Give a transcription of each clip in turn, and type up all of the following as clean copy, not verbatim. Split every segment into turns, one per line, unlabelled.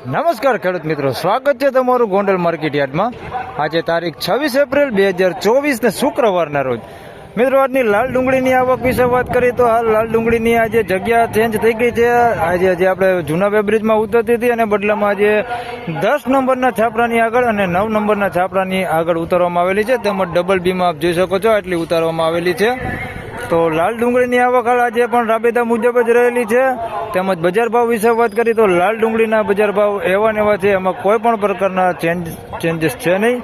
નમસ્કાર ખેડૂત મિત્રો, સ્વાગત છે તમારું ગોંડલ માર્કેટ યાર્ડમાં। આજે તારીખ 26 એપ્રિલ 2024 ને શુક્રવારના રોજ મિત્રો આજની લાલ ડુંગળીની આવક વિશે વાત કરીએ તો હાલ લાલ ડુંગળીની આજે જગ્યા ચેન્જ થઈ ગઈ છે। આજે આપણે જૂના વેબ્રિજમાં ઉતરતી હતી અને બદલામાં આજે 10 નંબરના છાપરાની આગળ અને 9 નંબરના છાપરાની આગળ ઉતારવામાં આવેલી છે। તેમજ ડબલ બીમાં આપ જોઈ શકો છો આટલી ઉતારવામાં આવેલી છે। તો લાલ ડુંગળીની આવક હાલ આજે પણ રાબેતા મુજબ જ રહેલી છે। તેમજ બજાર ભાવ વિશે વાત કરીએ તો લાલ ડુંગળીના બજાર ભાવ એવા ને એવા છે, એમાં કોઈ પણ પ્રકારના ચેન્જીસ છે નહીં।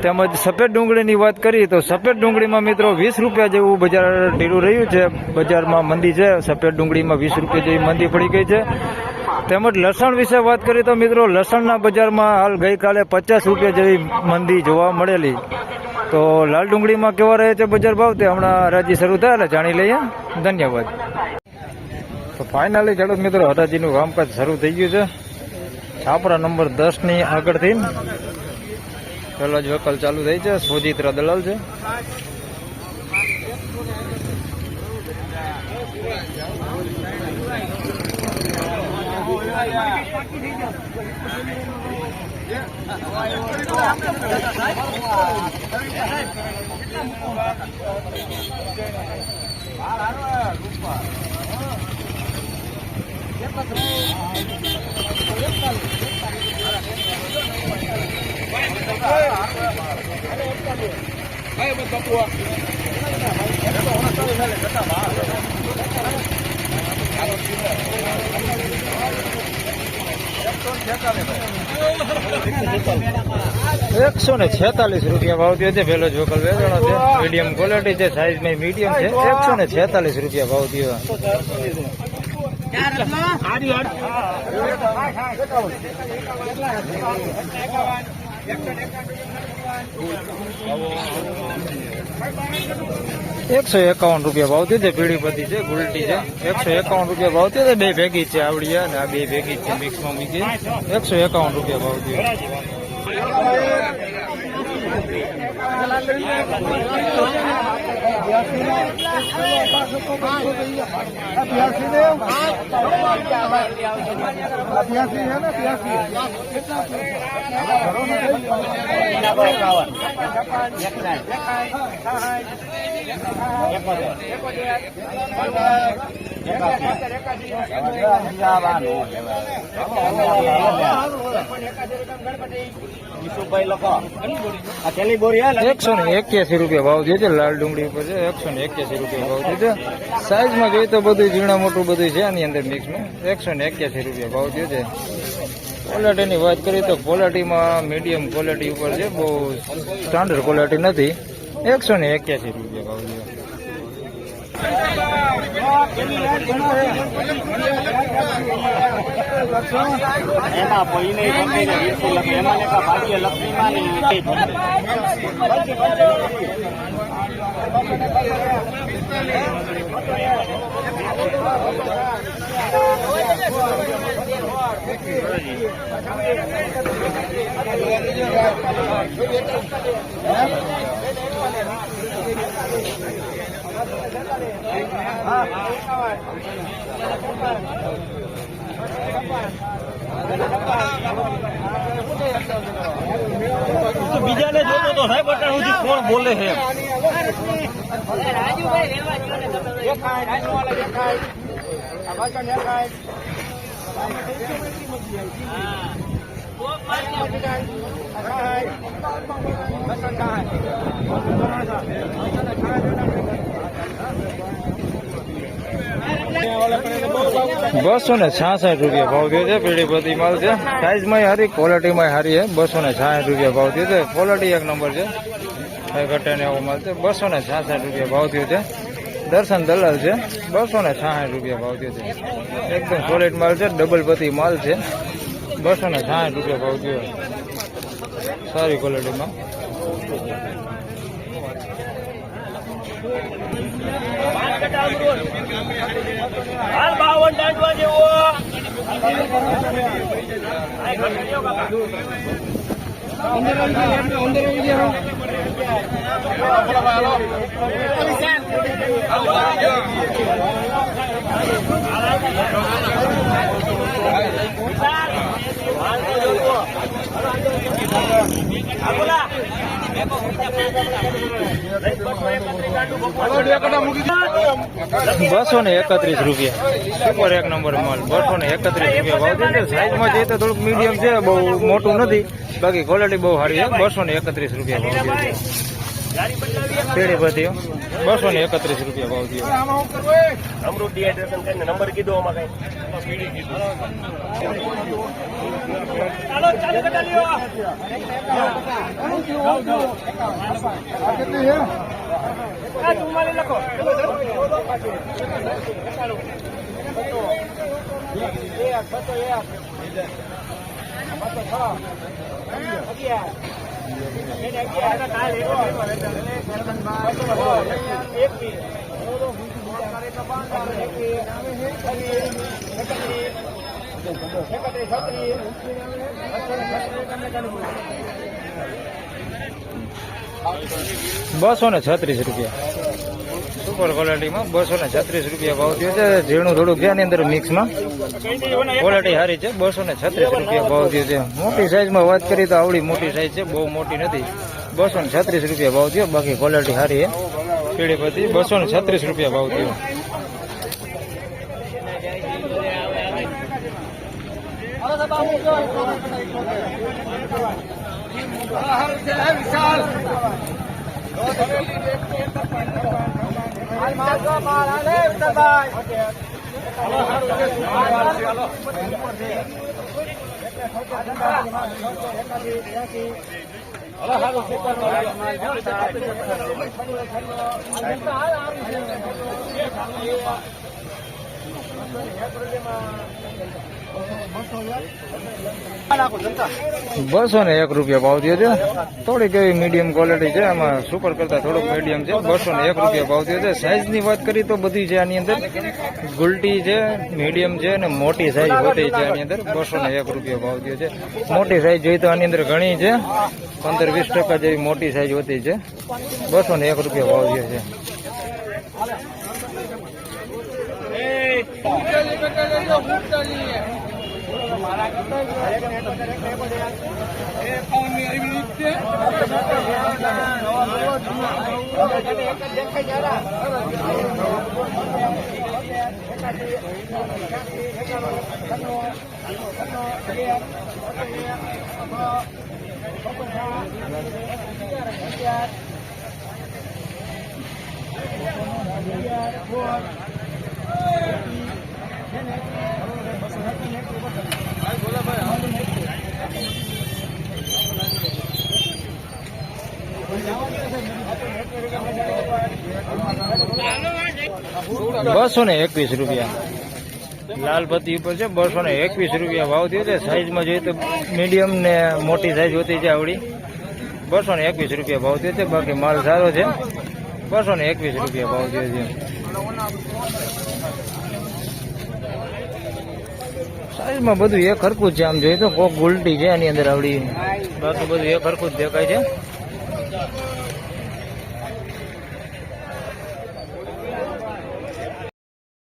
તેમજ સફેદ ડુંગળીની વાત કરીએ તો સફેદ ડુંગળીમાં મિત્રો 20 રૂપિયા જેવું બજાર ઢીલું રહ્યું છે। બજારમાં મંદી છે, સફેદ ડુંગળીમાં 20 રૂપિયા જેવી મંદી પડી ગઈ છે। તેમજ લસણ વિશે વાત કરીએ તો મિત્રો લસણના બજારમાં હાલ ગઈકાલે 50 રૂપિયા જેવી મંદી જોવા મળેલી। તો લાલ ડુંગળીમાં કેવા રહે છે બજાર ભાવ તે હમણાં હરાજી શરૂ થાય એટલે જાણી લઈએ। ધન્યવાદ। તો ફાઇનલી ખેડૂત મિત્રો હરાજીનું કામકાજ શરૂ થઈ ગયું છે। છાપરા નંબર 10 ની આગળથી પહેલો જ વકલ ચાલુ થઈ છે। સોજિત્રા દલાલ છે। ₹146 ભાવ થયો છે। પેલો જ વકલ વેચાણો છે, મીડિયમ ક્વોલિટી છે, સાઈઝમાં મીડિયમ છે। ₹146 ભાવ થયો। ₹151 ભાવ થયો છે। પીળીપતિ છે, ગુલટી છે। ₹151 ભાવ થયો છે। બે ભેગી છે આવડી અને આ બે ભેગી છે, મિક્સમાં મૂકી। ₹151 ભાવ થયો। ₹181 ભાવ થયો છે। લાલ ડુંગળી ઉપર છે, ₹181 ભાવ થયો છે। સાઈઝમાં જોઈએ તો બધું ઝીણા મોટું બધું છે આની અંદર મિક્સમાં। ₹181 ભાવ થયો છે। ક્વોલિટીની વાત કરીએ તો ક્વોલિટીમાં મીડિયમ ક્વોલિટી ઉપર છે, બહુ સ્ટાન્ડર્ડ ક્વોલિટી નથી। ₹181 ભાવ થયો।
બીજાને જોતો તો સાહેબ અત્યાર સુધી કોણ બોલે છે? ₹266 ભાવ થયો છે। પીળીપતિ માલ છે, સાઈઝમાં સારી, ક્વોલિટીમાં સારી છે। ₹266 ભાવ થયો છે। ક્વોલિટી એક નંબર છે, કઈ ઘટે ને એવો માલ છે। ₹266 ભાવ થયો છે। દર્શન દલાલ છે, ₹266 ભાવ થયો છે। એકદમ સોલિડ માલ છે, ડબલ પતિ માલ છે। ₹266 ભાવ થયો, સારી ક્વોલિટીમાં।
હાલ 52 દાંડવા જેવો હા, બોલા.
બસો ને 31 રૂપિયા સુપર એક નંબર માલ 231 રૂપિયા ભાવ છે. સાઈઝમાં જોઈએ તો થોડુંક મીડિયમ છે, બહુ મોટું નથી, બાકી ક્વોલિટી બહુ સારી છે. 231 રૂપિયા ભાવ છે. પેઢી બધી 231 રૂપિયા ભાવ છે.
અમૃત ડિહાઇડ્રેશન કરીને નંબર કીધો આમાં કઈ. ચાલો ચાલુ કટા લ્યો. આ ચુમ્માલી લખો.
બસો ને 36 રૂપિયા સુપર ક્વોલિટીમાં 236 રૂપિયા ભાવ થયો છે. ઝીણું થોડુંક છે આની અંદર મિક્સમાં, ક્વોલિટી સારી છે. 236 રૂપિયા ભાવ થયો છે. મોટી સાઈઝમાં વાત કરીએ તો આવડી મોટી સાઈઝ છે, બહુ મોટી નથી. 236 રૂપિયા ભાવ થયો, બાકી ક્વોલિટી સારી છે. પીળી પત્તી 236 રૂપિયા ભાવ થયો. બસો ને 1 રૂપિયા ભાવ થયો છે. થોડીક એવી મીડિયમ ક્વોલિટી છે, આમાં સુપર કરતા થોડુંક મીડિયમ છે. 201 રૂપિયા ભાવ થયો છે. સાઈઝની વાત કરી તો બધી છે આની અંદર, ગુલટી છે, મીડિયમ છે અને મોટી સાઈઝ હોતી છે આની અંદર. 201 રૂપિયા ભાવ થયો છે. મોટી સાઈઝ જોઈએ તો આની અંદર ઘણી છે, 15-20% જેવી મોટી સાઈઝ હોતી છે. 201 રૂપિયા ભાવ થયો છે. બસો ને 21 રૂપિયા લાલ પત્તી ઉપર છે. 221 રૂપિયા ભાવ થયો છે. સાઈઝમાં જોઈએ તો મીડિયમ ને મોટી સાઈઝ હોતી છે આવડી. 221 રૂપિયા ભાવ થયો છે, બાકી માલ સારો છે. 221 રૂપિયા ભાવ થયો છે. સાઈઝમાં બધું એક હરખું જ છે. આમ જોઈએ તો કોક ગુલટી છે આની અંદર આવડી, બાકી બધું એક હરખું જ દેખાય છે.